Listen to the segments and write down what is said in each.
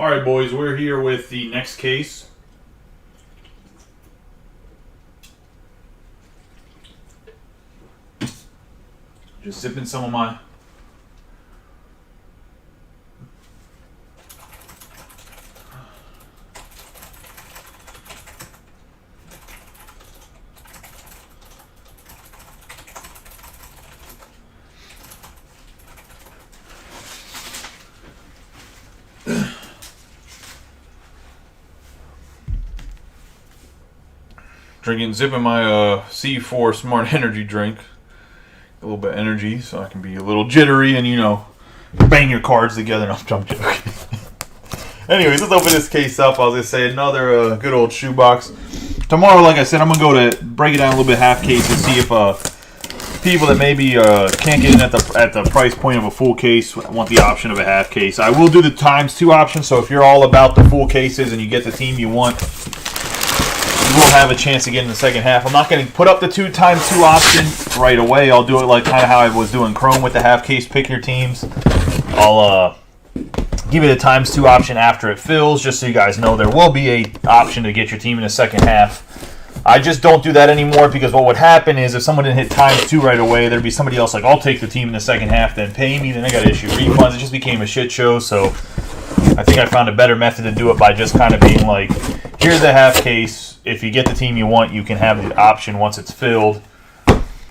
All right, boys, we're here with the next case. Just sipping some of my sipping my C4 Smart Energy drink. A little bit of energy so I can be a little jittery and, you know, bang your cards together. No, I'm joking. Anyways, let's open this case up. I was going to say another good old shoebox. Tomorrow, like I said, I'm going to go to break it down a little bit half case and see if people that maybe can't get in at the price point of a full case want the option of a half case. I will do the ×2 option, so if you're all about the full cases and you get the team you want, you will have a chance to get in the second half. I'm not going to put up the 2×2 option right away. I'll do it like kind of how I was doing Chrome with the half case pick your teams. I'll give you the ×2 option after it fills, just so you guys know there will be a option to get your team in the second half. I just don't do that anymore because what would happen is if someone didn't hit ×2 right away, there'd be somebody else like, I'll take the team in the second half, then pay me, then I got to issue refunds. It just became a shit show, so I think I found a better method to do it by just kind of being like, here's the half case. If you get the team you want, you can have the option once it's filled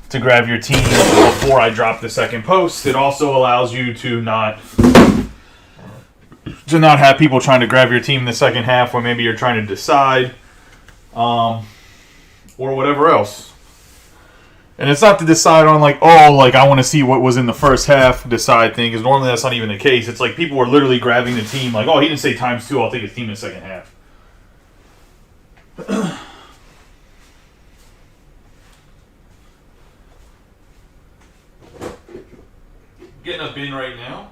to grab your team before I drop the second post. It also allows you to not have people trying to grab your team in the second half when maybe you're trying to decide or whatever else. And it's not to decide on like, oh, like I want to see what was in the first half decide thing, because normally that's not even the case. It's like people are literally grabbing the team like, oh, he didn't say ×2, I'll take his team in the second half. Getting a bin right now.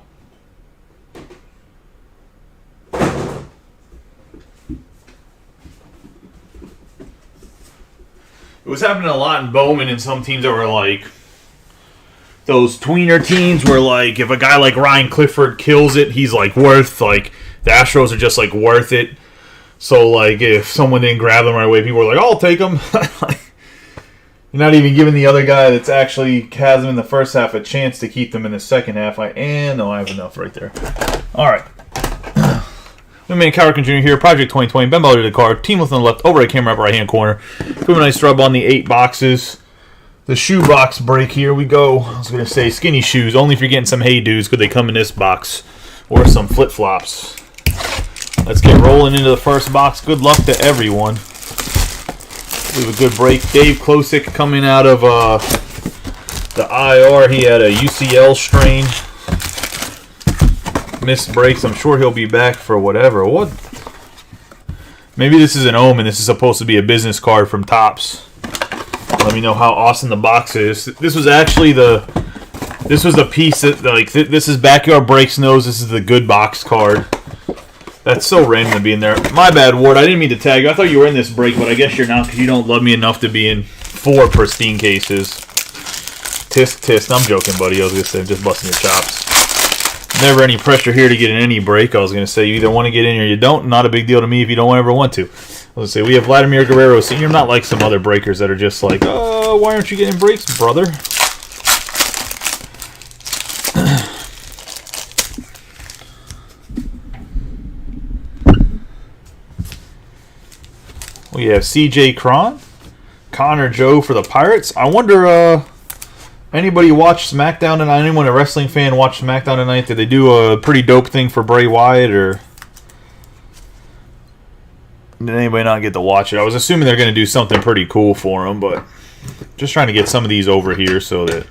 It was happening a lot in Bowman and some teams that were like those tweener teams where like if a guy like Ryan Clifford kills it, he's like worth like the Astros are just like worth it. So like if someone didn't grab them right away, people were like, I'll take them. You're not even giving the other guy that's actually has them in the first half a chance to keep them in the second half. No, I have enough right there. All right. Man, Cowrick Jr. here, Project 2020, Ben Butler to the card, team left on the left, overhead camera up right hand corner. Give a nice rub on the 8 boxes. The shoe box break, here we go. I was going to say skinny shoes, only if you're getting some Hey Dudes, could they come in this box, or some flip-flops. Let's get rolling into the first box. Good luck to everyone. We have a good break. Dave Klosick coming out of the IR. He had a UCL strain. Missed breaks. I'm sure he'll be back for whatever. What? Maybe this is an omen. This is supposed to be a business card from Topps. Let me know how awesome the box is. This was actually the piece that like this is Backyard Breaks knows this is the good box card. That's so random to be in there. My bad, Ward. I didn't mean to tag you. I thought you were in this break, but I guess you're not because you don't love me enough to be in 4 pristine cases. Tisk, tisk. I'm joking, buddy. I was going to say, I'm just busting your chops. Never any pressure here to get in any break. I was going to say, you either want to get in or you don't. Not a big deal to me if you don't ever want to. I was going to say, we have Vladimir Guerrero Sr. Not like some other breakers that are just like, oh, why aren't you getting breaks, brother? We have C.J. Cron, Connor Joe for the Pirates. I wonder, anybody watch SmackDown tonight? Anyone a wrestling fan watch SmackDown tonight? Did they do a pretty dope thing for Bray Wyatt, or did anybody not get to watch it? I was assuming they're going to do something pretty cool for him, but just trying to get some of these over here so that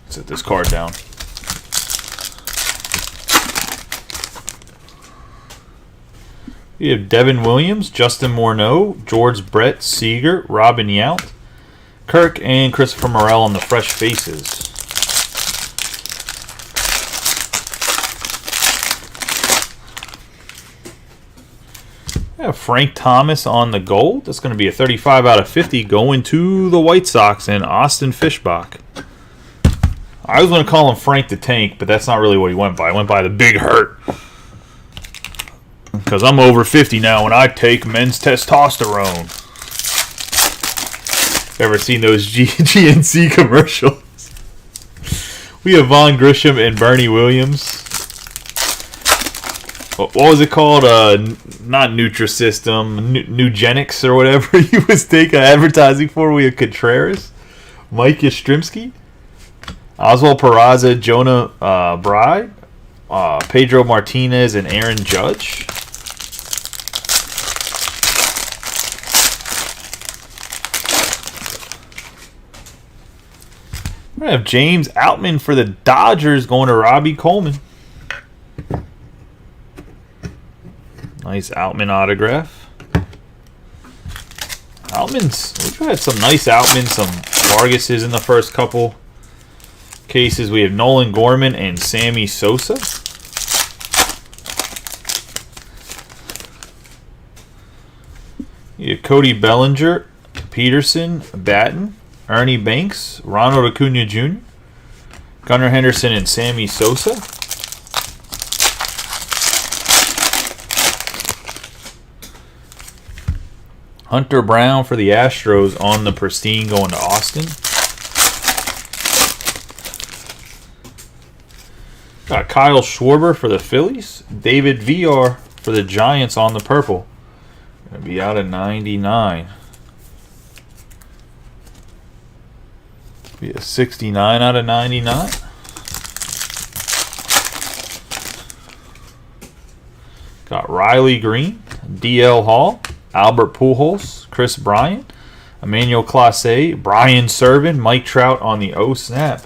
set this card down. We have Devin Williams, Justin Morneau, George Brett Seager, Robin Yount, Kirk, and Christopher Morel on the fresh faces. We have Frank Thomas on the gold. That's going to be a 35 out of 50 going to the White Sox and Austin Fishbach. I was going to call him Frank the Tank, but that's not really what he went by. He went by the Big Hurt. Because I'm over 50 now and I take men's testosterone. Ever seen those GNC commercials? We have Von Grisham and Bernie Williams. What was it called? Not Nutrisystem, Nugenics or whatever he was taking advertising for. We have Contreras, Mike Yastrzemski, Oswald Peraza, Jonah Bride, Pedro Martinez, and Aaron Judge. We're going to have James Outman for the Dodgers going to Robbie Coleman. Nice Outman autograph. We've had some nice Outman, some Vargases in the first couple cases. We have Nolan Gorman and Sammy Sosa. You have Cody Bellinger, Peterson, Batten, Ernie Banks, Ronald Acuna Jr., Gunnar Henderson, and Sammy Sosa. Hunter Brown for the Astros on the Pristine going to Austin. Got Kyle Schwarber for the Phillies. David VR for the Giants on the purple. Going to be out of 99. Be a 69 out of 99. Got Riley Green, DL Hall, Albert Pujols, Chris Bryant, Emmanuel Clase, Brian Serven, Mike Trout on the O snap.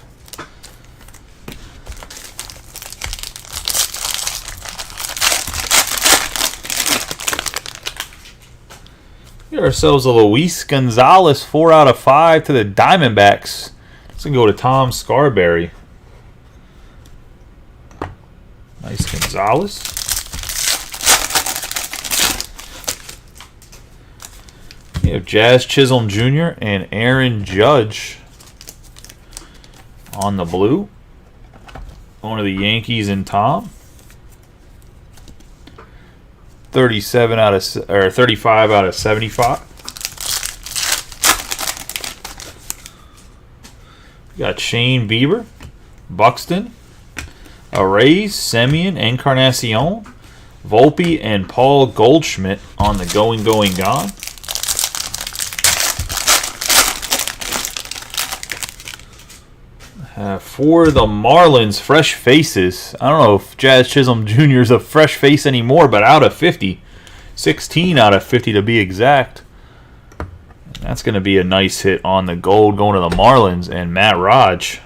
Get ourselves a Luis Gonzalez 4 out of 5 to the Diamondbacks. It's going to go to Tom Scarberry. Nice Gonzalez. We have Jazz Chisholm Jr. and Aaron Judge on the blue. Going to the Yankees and Tom. 35 out of 75. We got Shane Bieber, Buxton, Arrays, Semien, Encarnacion, Volpe, and Paul Goldschmidt on the Going Gone. For the Marlins, fresh faces. I don't know if Jazz Chisholm Jr. is a fresh face anymore, but out of 50. 16 out of 50 to be exact. That's going to be a nice hit on the gold going to the Marlins and Matt Raj.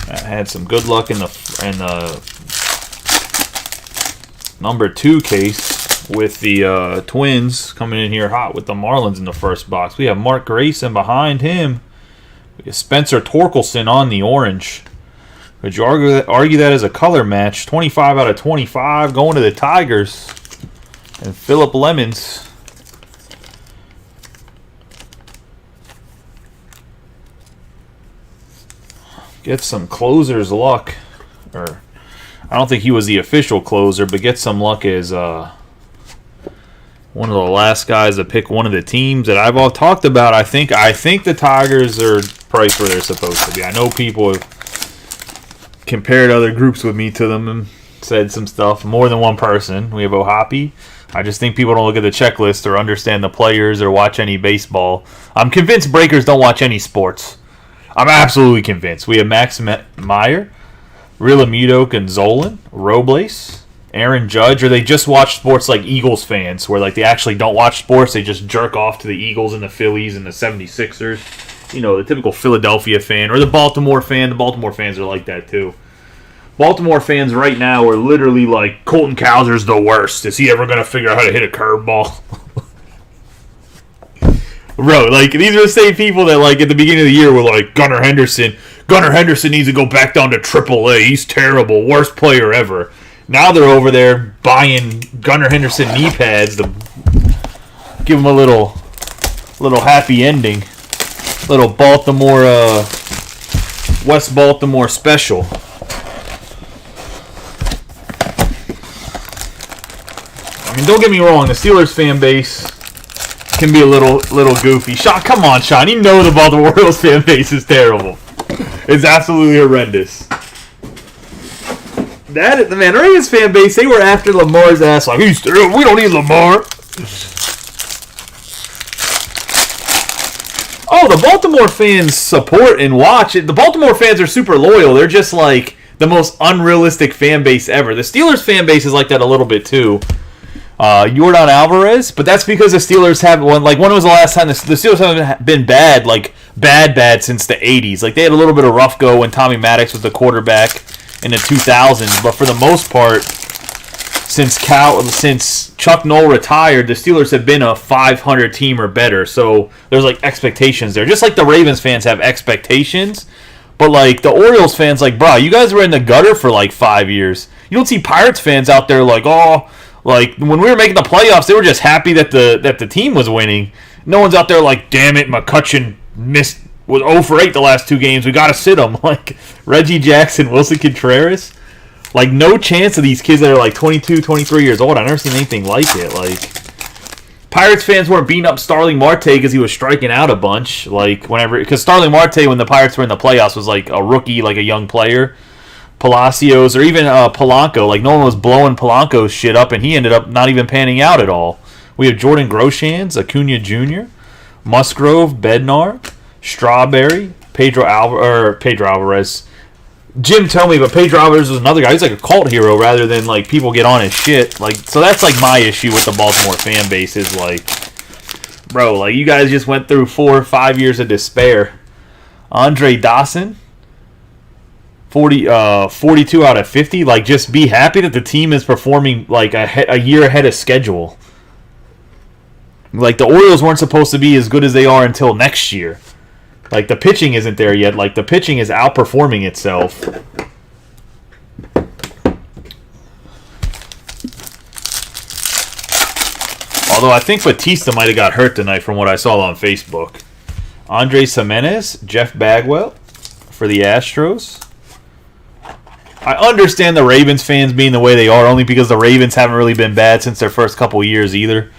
That had some good luck in the number 2 case. With the Twins coming in here hot with the Marlins in the first box. We have Mark Grayson behind him. We have Spencer Torkelson on the orange. Would you argue that as a color match? 25 out of 25 going to the Tigers. And Phillip Lemons. Get some closer's luck. Or I don't think he was the official closer, but get some luck as one of the last guys to pick one of the teams that I've all talked about. I think the Tigers are priced where they're supposed to be. I know people have compared other groups with me to them and said some stuff. More than one person. We have Ohapi. I just think people don't look at the checklist or understand the players or watch any baseball. I'm convinced breakers don't watch any sports. I'm absolutely convinced. We have Max Meyer, Realmuto Gonzalez, Robles, Aaron Judge, or they just watch sports like Eagles fans, where like they actually don't watch sports, they just jerk off to the Eagles and the Phillies and the 76ers. You know, the typical Philadelphia fan, or the Baltimore fan. The Baltimore fans are like that too. Baltimore fans right now are literally like, Colton Cowser's the worst. Is he ever going to figure out how to hit a curveball? Bro, like, these are the same people that, like, at the beginning of the year were like, Gunnar Henderson needs to go back down to AAA. He's terrible. Worst player ever. Now they're over there buying Gunnar Henderson knee pads to give him a little happy ending. Little Baltimore, West Baltimore special. I mean, don't get me wrong. The Steelers fan base can be a little goofy. Sean, come on, Sean. You know the Baltimore Orioles fan base is terrible. It's absolutely horrendous. The Ravens fan base, they were after Lamar's ass like, we don't need Lamar. Oh, the Baltimore fans support and watch it. The Baltimore fans are super loyal. They're just like the most unrealistic fan base ever. The Steelers fan base is like that a little bit too. Yordan Alvarez, but that's because the Steelers haven't won. Like, when was the last time the Steelers haven't been bad, like bad since the 80s? Like, they had a little bit of rough go when Tommy Maddox was the quarterback in the 2000s, but for the most part, since Chuck Noll retired, the Steelers have been a 500 team or better. So there's like expectations there, just like the Ravens fans have expectations. But like the Orioles fans, like, bro, you guys were in the gutter for like 5 years. You don't see Pirates fans out there like, oh, like when we were making the playoffs, they were just happy that the team was winning. No one's out there like, damn it, McCutcheon was 0 for 8 the last 2 games. We got to sit him. Like Reggie Jackson, Wilson Contreras. Like, no chance of these kids that are like 22, 23 years old. I've never seen anything like it. Like, Pirates fans weren't beating up Starling Marte because he was striking out a bunch. Like, because Starling Marte, when the Pirates were in the playoffs, was like a rookie, like a young player. Palacios, or even Polanco. Like, no one was blowing Polanco's shit up, and he ended up not even panning out at all. We have Jordan Groshans, Acuna Jr., Musgrove, Bednar, Strawberry, Pedro Alvarez. Jim told me, but Pedro Alvarez was another guy. He's like a cult hero rather than like people get on his shit. Like, so that's like my issue with the Baltimore fan base is like, bro, like you guys just went through 4 or 5 years of despair. Andre Dawson, 42 out of 50. Like, just be happy that the team is performing like a year ahead of schedule. Like, the Orioles weren't supposed to be as good as they are until next year. Like, the pitching isn't there yet. Like, the pitching is outperforming itself. Although I think Batista might have got hurt tonight from what I saw on Facebook. Andres Jimenez, Jeff Bagwell for the Astros. I understand the Ravens fans being the way they are, only because the Ravens haven't really been bad since their first couple years either.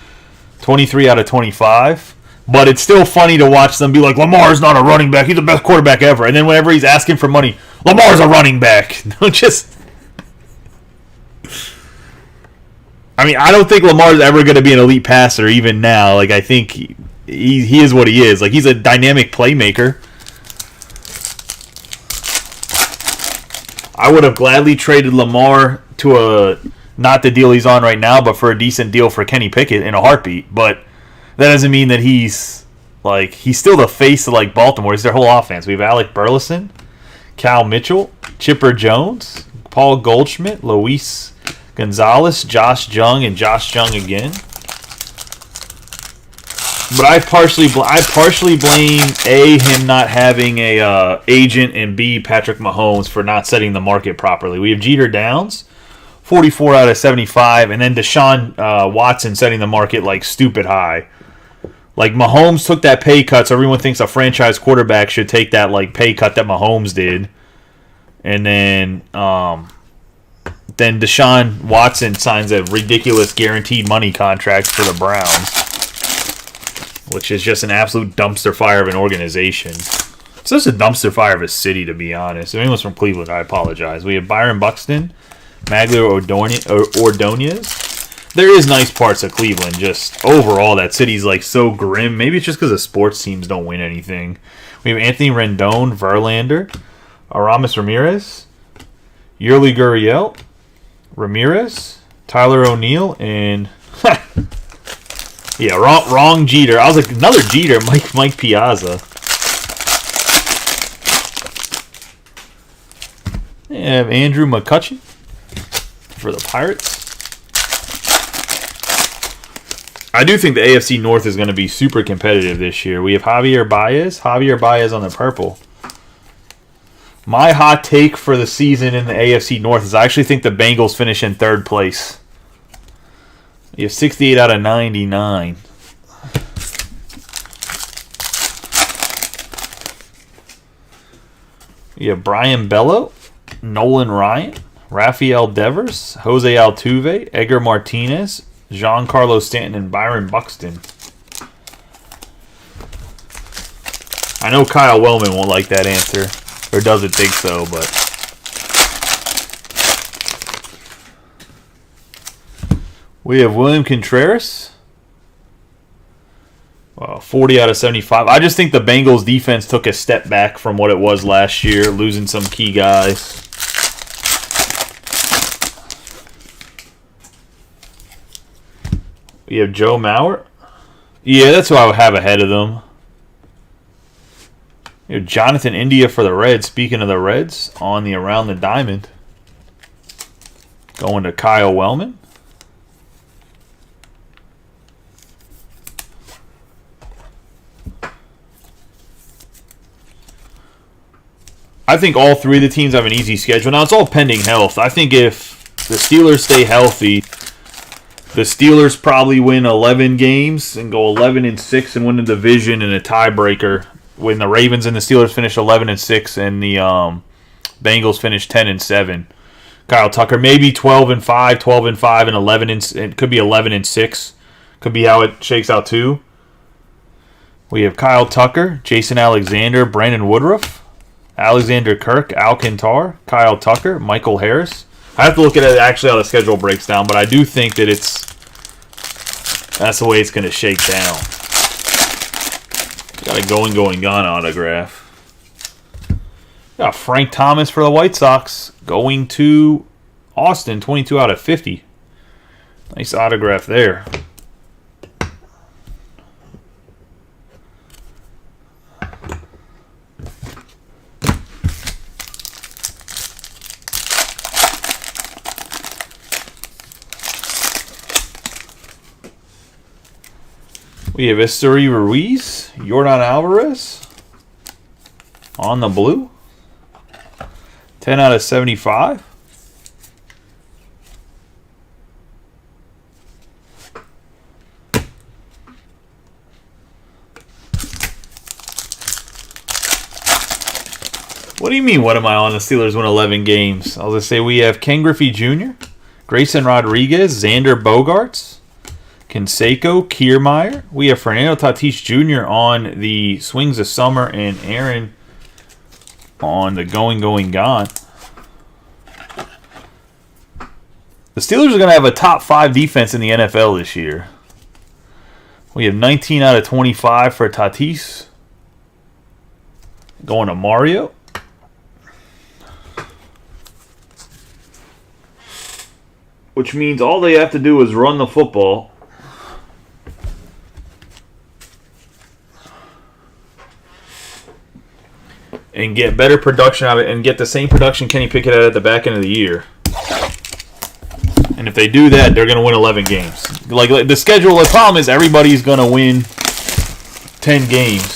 23 out of 25. But it's still funny to watch them be like, Lamar's not a running back. He's the best quarterback ever. And then whenever he's asking for money, Lamar's a running back. No, just... I mean, I don't think Lamar's ever going to be an elite passer even now. Like, I think he is what he is. Like, he's a dynamic playmaker. I would have gladly traded Lamar to not the deal he's on right now, but for a decent deal for Kenny Pickett in a heartbeat. But that doesn't mean that he's still the face of like Baltimore. He's their whole offense. We have Alec Burleson, Cal Mitchell, Chipper Jones, Paul Goldschmidt, Luis Gonzalez, Josh Jung, and Josh Jung again. But I partially blame A, him not having a agent, and B, Patrick Mahomes for not setting the market properly. We have Jeter Downs, 44 out of 75, and then Deshaun Watson setting the market like stupid high. Like, Mahomes took that pay cut, so everyone thinks a franchise quarterback should take that like pay cut that Mahomes did. And then Deshaun Watson signs a ridiculous guaranteed money contract for the Browns, which is just an absolute dumpster fire of an organization. It's just a dumpster fire of a city, to be honest. If anyone's from Cleveland, I apologize. We have Byron Buxton, Maglia Ordonez. There is nice parts of Cleveland. Just overall, that city's like so grim. Maybe it's just because the sports teams don't win anything. We have Anthony Rendon, Verlander, Aramis Ramirez, Yurli Gurriel, Ramirez, Tyler O'Neill, and yeah, wrong Jeter. I was like, another Jeter, Mike Piazza. We have Andrew McCutcheon for the Pirates. I do think the AFC North is going to be super competitive this year. We have Javier Baez on the purple. My hot take for the season in the AFC North is I actually think the Bengals finish in third place. You have 68 out of 99. You have Brian Bello, Nolan Ryan, Rafael Devers, Jose Altuve, Edgar Martinez, Giancarlo Stanton and Byron Buxton. I know Kyle Wellman won't like that answer, or doesn't think so, but we have William Contreras. 40 out of 75. I just think the Bengals defense took a step back from what it was last year, losing some key guys. We have Joe Mauer. Yeah, that's who I would have ahead of them. You have Jonathan India for the Reds. Speaking of the Reds, on the Around the Diamond. Going to Kyle Wellman. I think all three of the teams have an easy schedule. Now, it's all pending health. I think if the Steelers stay healthy, the Steelers probably win 11 games and go 11-6 and win the division in a tiebreaker. When the Ravens and the Steelers finish 11-6 and the Bengals finish 10-7. Kyle Tucker maybe 12-5, 12-5, and 11. It could be 11-6. Could be how it shakes out too. We have Kyle Tucker, Jason Alexander, Brandon Woodruff, Alexander Kirk, Alcantar, Kyle Tucker, Michael Harris. I have to look at it actually how the schedule breaks down, but I do think that that's the way it's going to shake down. Got a going, gone autograph. Got Frank Thomas for the White Sox going to Austin, 22 out of 50. Nice autograph there. We have Esteury Ruiz, Yordan Alvarez on the blue. 10 out of 75. What do you mean, what am I on? The Steelers win 11 games. I'll just say we have Ken Griffey Jr., Grayson Rodriguez, Xander Bogaerts, Canseco, Kiermaier. We have Fernando Tatis Jr. on the Swings of Summer and Aaron on the going, gone. The Steelers are going to have a top 5 defense in the NFL this year. We have 19 out of 25 for Tatis. Going to Mario. Which means all they have to do is run the football. And get better production out of it, and get the same production Kenny Pickett had at the back end of the year. And if they do that, they're going to win 11 games. Like the schedule, the problem is everybody's going to win 10 games.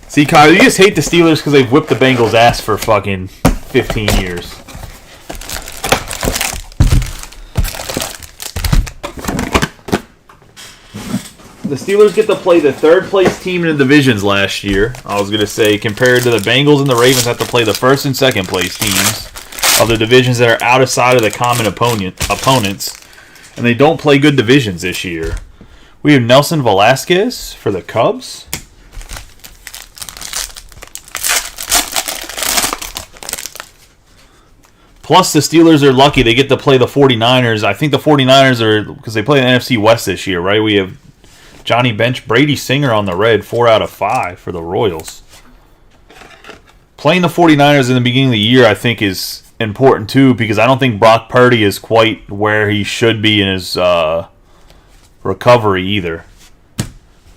See, Kyle, you just hate the Steelers because they've whipped the Bengals' ass for fucking 15 years. The Steelers get to play the third-place team in the divisions last year. I was going to say, compared to the Bengals and the Ravens, have to play the first and second-place teams of the divisions that are outside of the common opponents. And they don't play good divisions this year. We have Nelson Velasquez for the Cubs. Plus, the Steelers are lucky. They get to play the 49ers. I think the 49ers are, because they play the NFC West this year, right? We have Johnny Bench, Brady Singer on the red, 4 out of 5 for the Royals. Playing the 49ers in the beginning of the year, I think, is important too, because I don't think Brock Purdy is quite where he should be in his recovery either.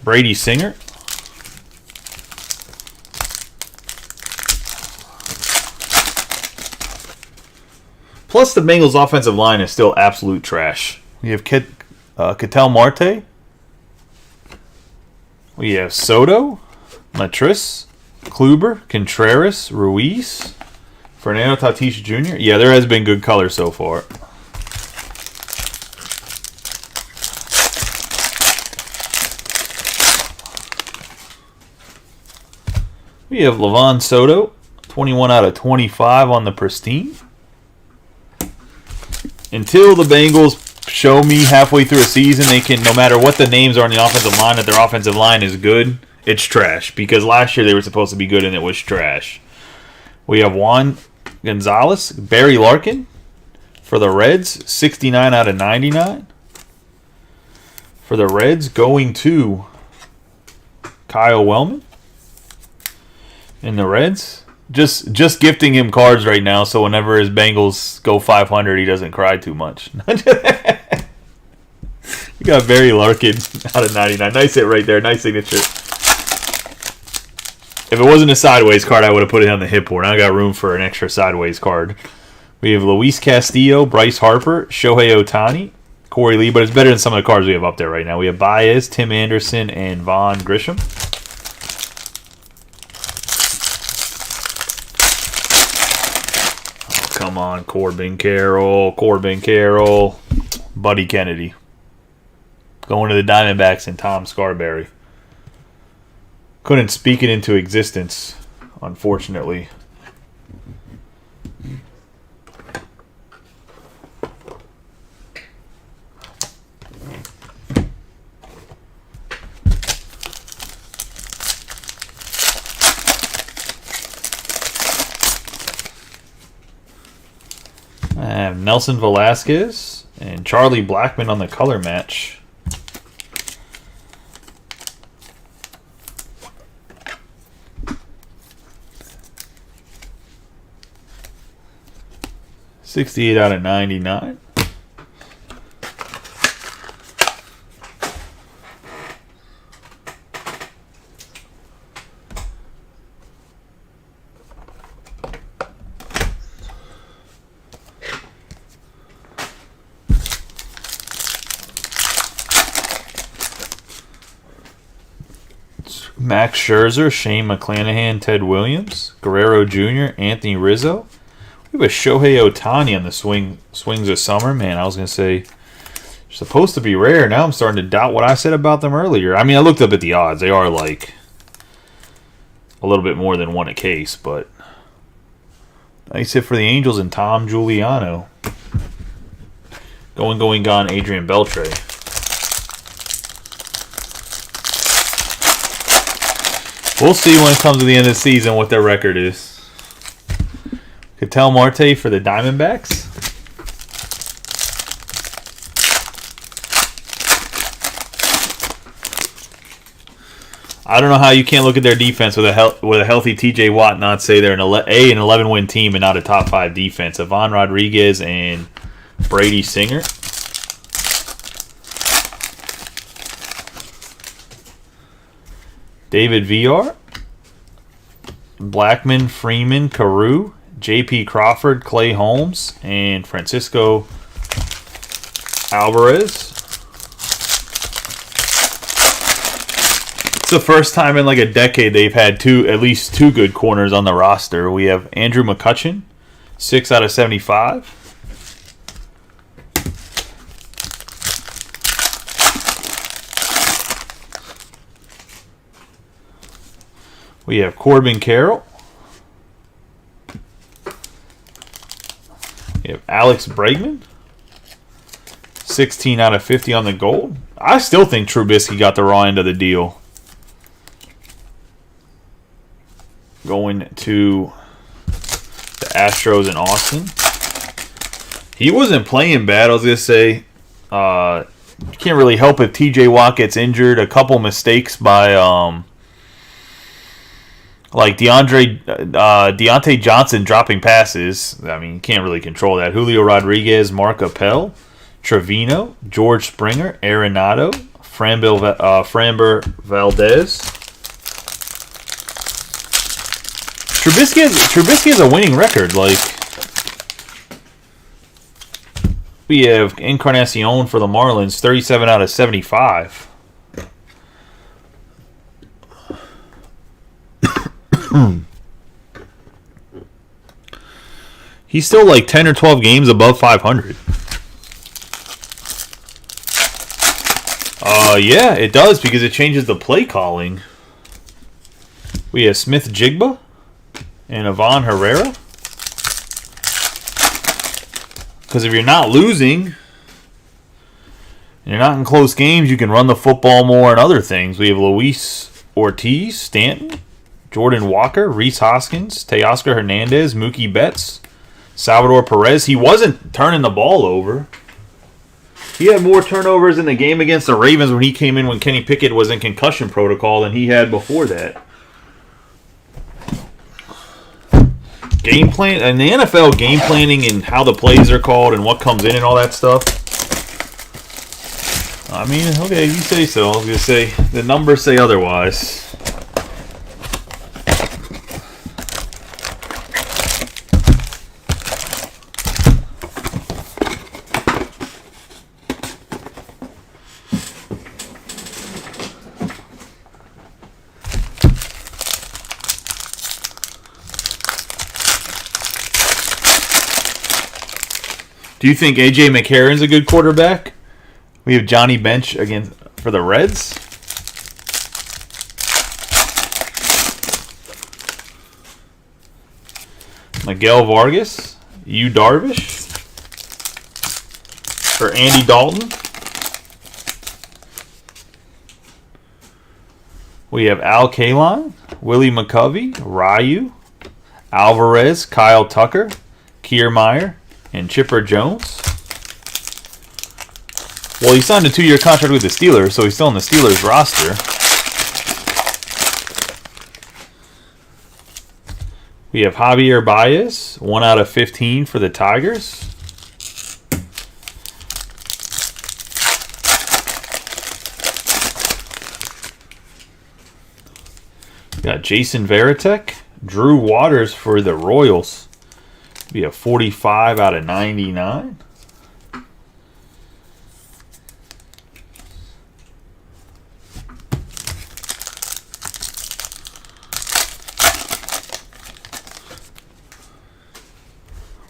Brady Singer. Plus, the Bengals' offensive line is still absolute trash. We have Ketel Marte. We have Soto, Matris, Kluber, Contreras, Ruiz, Fernando Tatis Jr. Yeah, there has been good color so far. We have Levon Soto, 21 out of 25 on the Pristine. Until the Bengals show me halfway through a season they can, no matter what the names are on the offensive line, that their offensive line is good, it's trash. Because last year they were supposed to be good and it was trash. We have Juan Gonzalez, Barry Larkin for the Reds, 69 out of 99. For the Reds, going to Kyle Wellman. In the Reds, just gifting him cards right now, so whenever his Bengals go 500, he doesn't cry too much. You got Barry Larkin out of 99. Nice hit right there. Nice signature. If it wasn't a sideways card, I would have put it on the hip board. I got room for an extra sideways card. We have Luis Castillo, Bryce Harper, Shohei Ohtani, Corey Lee, but it's better than some of the cards we have up there right now. We have Baez, Tim Anderson, and Vaughn Grisham. Oh, come on, Corbin Carroll, Buddy Kennedy. Going to the Diamondbacks and Tom Scarberry. Couldn't speak it into existence, unfortunately. I have Nelson Velasquez and Charlie Blackmon on the color match. $68 out of $99. Max Scherzer, Shane McClanahan, Ted Williams, Guerrero Jr., Anthony Rizzo. We have a Shohei Ohtani on the swings of summer. Man, I was going to say, they're supposed to be rare. Now I'm starting to doubt what I said about them earlier. I mean, I looked up at the odds. They are like a little bit more than one a case, but nice hit for the Angels and Tom Giuliano. Going, gone, Adrian Beltre. We'll see when it comes to the end of the season what their record is. Ketel Marte for the Diamondbacks. I don't know how you can't look at their defense with a healthy TJ Watt and not say they're an 11-win team and not a top 5 defense. Ivan Rodriguez and Brady Singer. David Villar. Blackmon, Freeman, Carew. J.P. Crawford, Clay Holmes, and Francisco Alvarez. It's the first time in like a decade they've had at least two good corners on the roster. We have Andrew McCutchen, 6 out of 75. We have Corbin Carroll. We have Alex Bregman, 16 out of 50 on the gold. I still think Trubisky got the raw end of the deal. Going to the Astros in Austin. He wasn't playing bad. I was going to say, you can't really help if TJ Watt gets injured. A couple mistakes by like Deontay Johnson dropping passes. I mean, you can't really control that. Julio Rodriguez, Mark Appel, Trevino, George Springer, Arenado, Framber Valdez. Trubisky has a winning record. Like, we have Encarnacion for the Marlins, 37 out of 75. He's still like 10 or 12 games above 500. Yeah, it does because it changes the play calling. We have Smith Jigba and Ivan Herrera. Because if you're not losing, You're not in close games. You can run the football more and other things. We have Luis Ortiz, Stanton, Jordan Walker, Rhys Hoskins, Teoscar Hernandez, Mookie Betts, Salvador Perez. He wasn't turning the ball over. He had more turnovers in the game against the Ravens when he came in when Kenny Pickett was in concussion protocol than he had before that. Game plan and the NFL game planning and how the plays are called and what comes in and all that stuff. I mean, okay, if you say so. I was gonna say the numbers say otherwise. Do you think A.J. McCarron's a good quarterback? We have Johnny Bench against for the Reds. Miguel Vargas, Yu Darvish, for Andy Dalton. We have Al Kaline, Willie McCovey, Ryu, Alvarez, Kyle Tucker, Kiermaier, and Chipper Jones. Well, he signed a 2-year contract with the Steelers, so he's still on the Steelers roster. We have Javier Baez, 1 out of 15 for the Tigers. We got Jason Varitek, Drew Waters for the Royals. Be a 45 out of 99.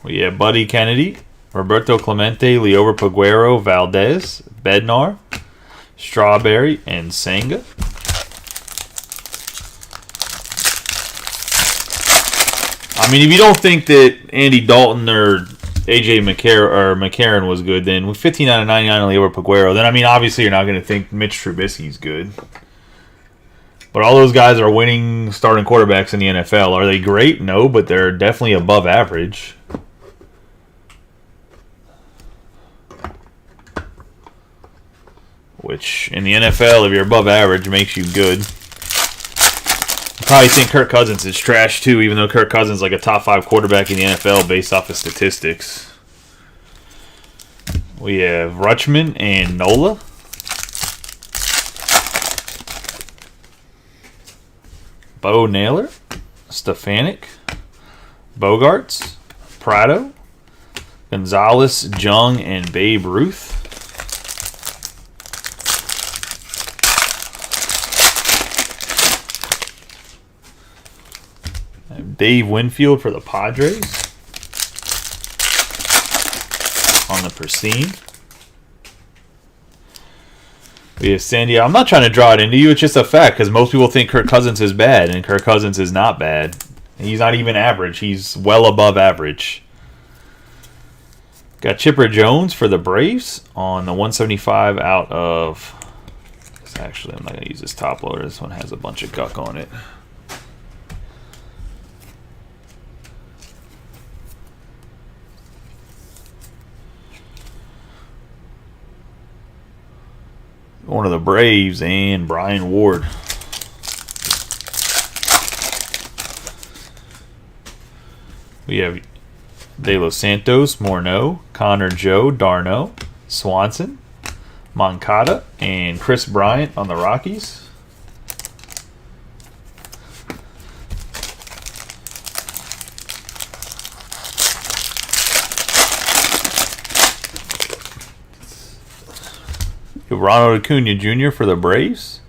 We have Buddy Kennedy, Roberto Clemente, Liover Peguero, Valdez, Bednar, Strawberry, and Senga. I mean, if you don't think that Andy Dalton or A.J. McCarron was good, then with 15 out of 99 on Liover Peguero, then, I mean, obviously you're not going to think Mitch Trubisky's good. But all those guys are winning starting quarterbacks in the NFL. Are they great? No, but they're definitely above average. Which, in the NFL, if you're above average, makes you good. Probably think Kirk Cousins is trash too, even though Kirk Cousins is like a top 5 quarterback in the NFL based off of statistics. We have Rutschman and Nola. Bo Naylor, Stefanik, Bogarts, Prado, Gonzalez, Jung, and Babe Ruth. Dave Winfield for the Padres on the Pristine. We have Sandy. I'm not trying to draw it into you. It's just a fact because most people think Kirk Cousins is bad, and Kirk Cousins is not bad. He's not even average. He's well above average. Got Chipper Jones for the Braves on the 175 out of... Actually, I'm not going to use this top loader. This one has a bunch of guck on it. One of the Braves and Brian Ward. We have De Los Santos, Morneau, Connor Joe, Darno, Swanson, Moncada, and Chris Bryant on the Rockies. Ronald Acuna Jr. for the Braves,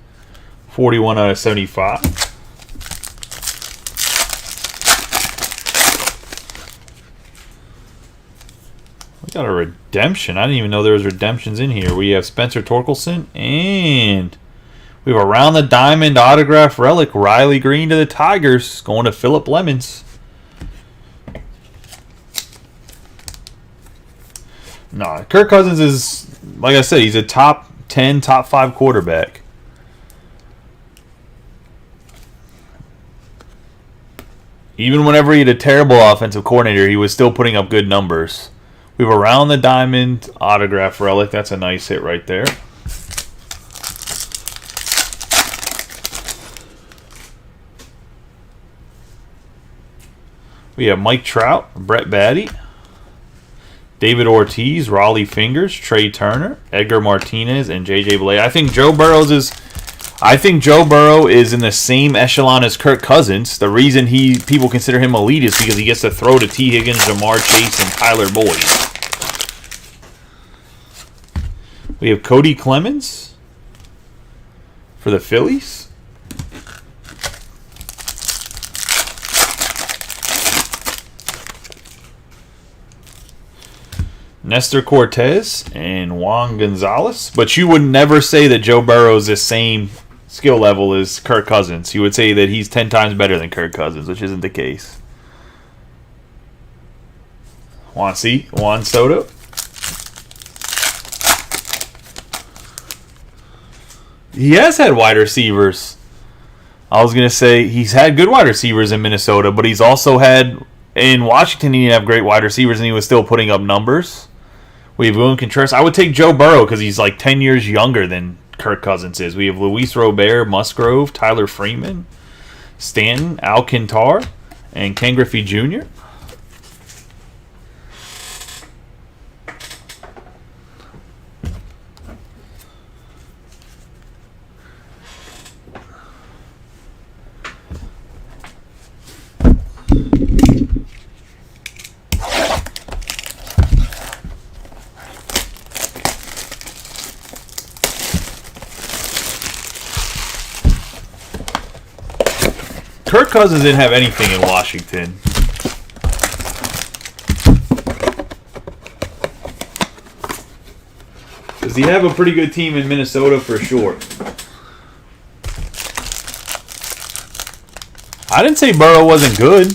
41 out of 75. We got a redemption. I didn't even know there was redemptions in here. We have Spencer Torkelson, and we have around the diamond autograph relic, Riley Green to the Tigers, going to Phillip Lemons. No, Kirk Cousins is, like I said, he's a top 10, top 5 quarterback. Even whenever he had a terrible offensive coordinator, he was still putting up good numbers. We have Around the Diamond autograph relic. That's a nice hit right there. We have Mike Trout, Brett Batty, David Ortiz, Raleigh Fingers, Trey Turner, Edgar Martinez, and J.J. Blay. I think Joe Burrow is in the same echelon as Kirk Cousins. The reason people consider him elite is because he gets to throw to T. Higgins, Jamar Chase, and Tyler Boyd. We have Cody Clemens for the Phillies. Nestor Cortez and Juan Gonzalez. But you would never say that Joe Burrow is the same skill level as Kirk Cousins. You would say that he's 10 times better than Kirk Cousins, which isn't the case. Juan Soto. He has had wide receivers. I was going to say he's had good wide receivers in Minnesota, but he's also had in Washington, he didn't have great wide receivers, and he was still putting up numbers. We have William Contreras. I would take Joe Burrow because he's like 10 years younger than Kirk Cousins is. We have Luis Robert, Musgrove, Tyler Freeman, Stanton, Alcantara, and Ken Griffey Jr. Kirk Cousins didn't have anything in Washington. Does he have a pretty good team in Minnesota for sure? I didn't say Burrow wasn't good.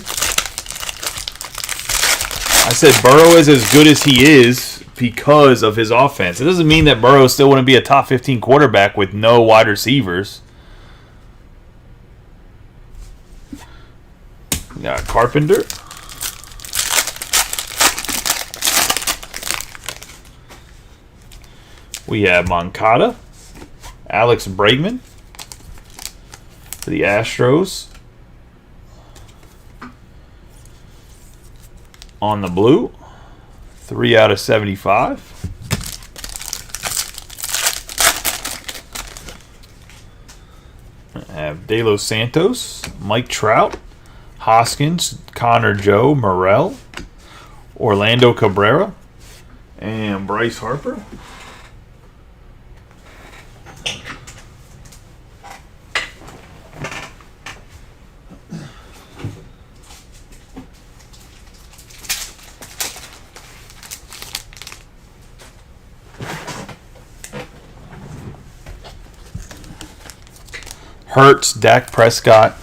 I said Burrow is as good as he is because of his offense. It doesn't mean that Burrow still wouldn't be a top 15 quarterback with no wide receivers. We got Carpenter. We have Moncada. Alex Bregman for the Astros. On the blue. 3 out of 75. I have De Los Santos. Mike Trout. Hoskins, Connor Joe, Morrell, Orlando Cabrera, and Bryce Harper. Hurts, Dak Prescott.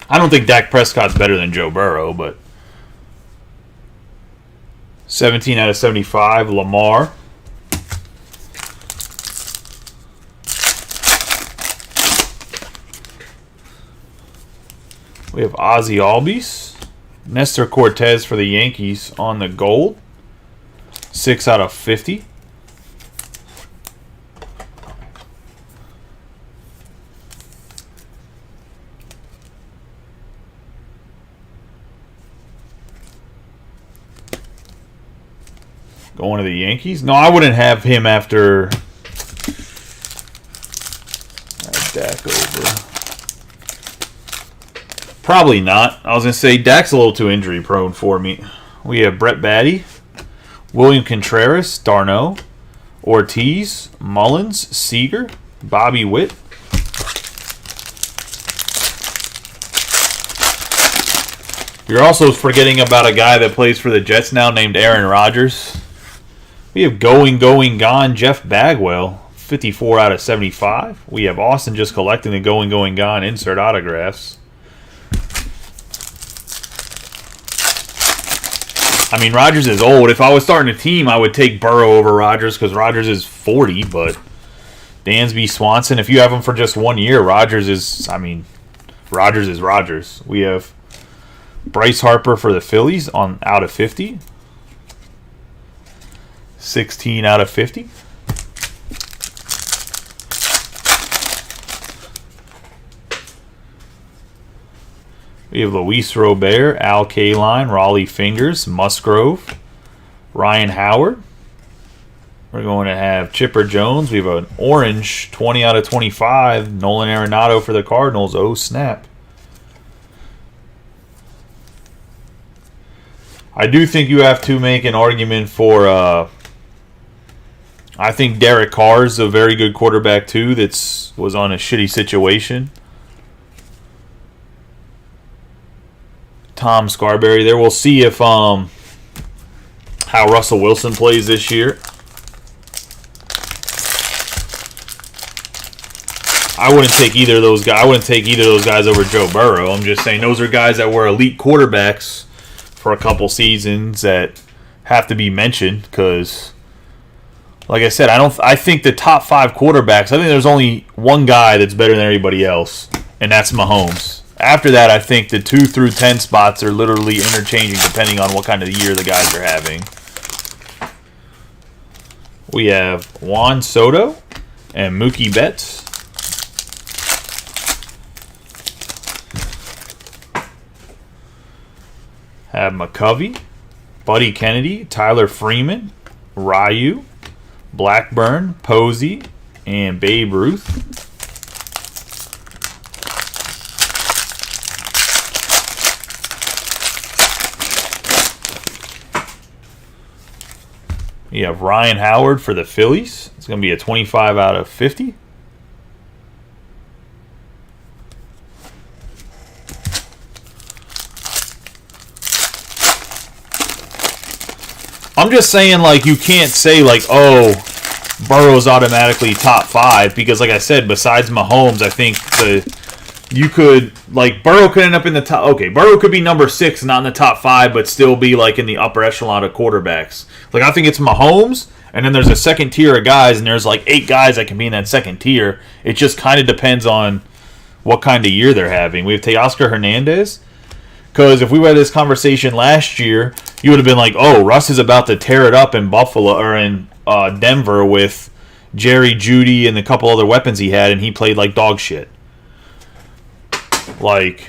I don't think Dak Prescott's better than Joe Burrow, but 17 out of 75, Lamar. We have Ozzie Albies. Nestor Cortez for the Yankees on the gold. 6 out of 50. Going to the Yankees? No, I wouldn't have him after Dak over. Probably not. I was going to say Dak's a little too injury prone for me. We have Brett Batty, William Contreras, Darno, Ortiz, Mullins, Seager, Bobby Witt. You're also forgetting about a guy that plays for the Jets now named Aaron Rodgers. We have Going Gone, Jeff Bagwell, 54 out of 75. We have Austin just collecting the Going Gone insert autographs. I mean, Rodgers is old. If I was starting a team, I would take Burrow over Rodgers because Rodgers is 40, but Dansby, Swanson, if you have them for just 1 year, Rodgers is Rodgers. We have Bryce Harper for the Phillies on out of 50. 16 out of 50. We have Luis Robert, Al Kaline, Raleigh Fingers, Musgrove, Ryan Howard. We're going to have Chipper Jones. We have an orange, 20 out of 25. Nolan Arenado for the Cardinals. Oh, snap. I do think you have to make an argument for... I think Derek Carr's a very good quarterback, too, that was on a shitty situation. Tom Scarberry there. We'll see if how Russell Wilson plays this year. I wouldn't take either of those guys. I wouldn't take either of those guys over Joe Burrow. I'm just saying those are guys that were elite quarterbacks for a couple seasons that have to be mentioned because, like I said, I think the top 5 quarterbacks. I think there's only one guy that's better than everybody else, and that's Mahomes. After that, I think the 2 through 10 spots are literally interchanging depending on what kind of year the guys are having. We have Juan Soto and Mookie Betts. Have McCovey, Buddy Kennedy, Tyler Freeman, Ryu, Blackburn, Posey, and Babe Ruth. You have Ryan Howard for the Phillies. It's going to be a 25 out of 50. I'm just saying, like, you can't say, like, oh, Burrow's automatically top 5 because, like I said, besides Mahomes, I think you could, like, Burrow could end up in the top. Okay, Burrow could be number 6, not in the top 5, but still be, like, in the upper echelon of quarterbacks. Like, I think it's Mahomes, and then there's a second tier of guys, and there's, like, 8 guys that can be in that second tier. It just kind of depends on what kind of year they're having. We have Teoscar Hernandez. Because if we had this conversation last year, you would have been like, "Oh, Russ is about to tear it up in Buffalo or in Denver with Jerry Jeudy and a couple other weapons he had, and he played like dog shit." Like,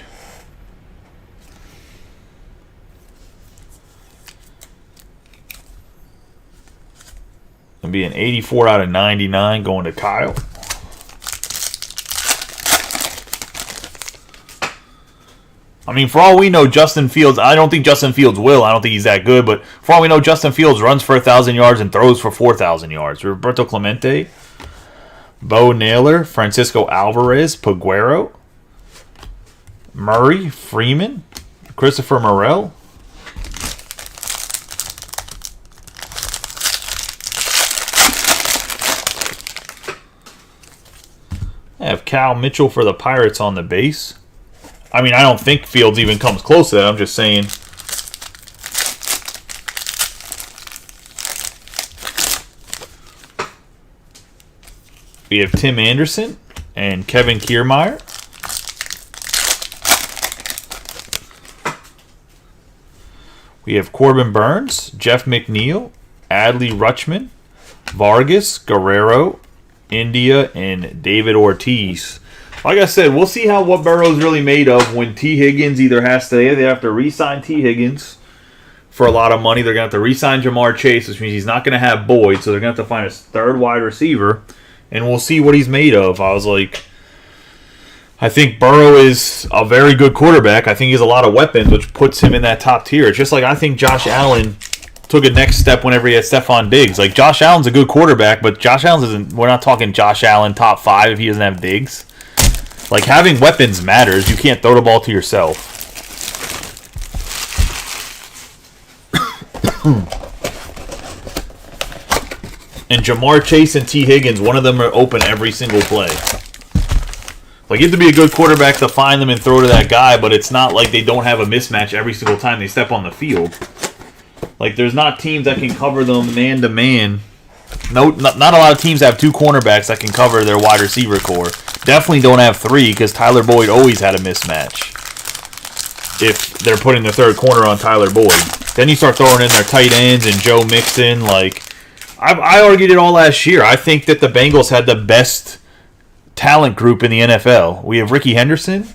it'll be an 84 out of 99 going to Kyle. I mean, for all we know, Justin Fields, I don't think Justin Fields will. I don't think he's that good. But for all we know, Justin Fields runs for 1,000 yards and throws for 4,000 yards. Roberto Clemente, Bo Naylor, Francisco Alvarez, Peguero, Murray, Freeman, Christopher Morel. I have Cal Mitchell for the Pirates on the base. I mean, I don't think Fields even comes close to that. I'm just saying. We have Tim Anderson and Kevin Kiermaier. We have Corbin Burns, Jeff McNeil, Adley Rutschman, Vargas, Guerrero, India, and David Ortiz. Like I said, we'll see what Burrow's really made of when T. Higgins either they have to re-sign T. Higgins for a lot of money. They're going to have to re-sign Jamar Chase, which means he's not going to have Boyd, so they're going to have to find a third wide receiver, and we'll see what he's made of. I think Burrow is a very good quarterback. I think he has a lot of weapons, which puts him in that top tier. It's just like I think Josh Allen took a next step whenever he had Stephon Diggs. Like, Josh Allen's a good quarterback, but Josh Allen isn't. We're not talking Josh Allen top 5 if he doesn't have Diggs. Like, having weapons matters. You can't throw the ball to yourself. And Jamar Chase and T. Higgins, one of them are open every single play. Like, you have to be a good quarterback to find them and throw to that guy, but it's not like they don't have a mismatch every single time they step on the field. Like, there's not teams that can cover them man to man. No, not a lot of teams have 2 cornerbacks that can cover their wide receiver core. Definitely don't have 3 because Tyler Boyd always had a mismatch. If they're putting the third corner on Tyler Boyd, then you start throwing in their tight ends and Joe Mixon. Like, I argued it all last year. I think that the Bengals had the best talent group in the NFL. We have Ricky Henderson.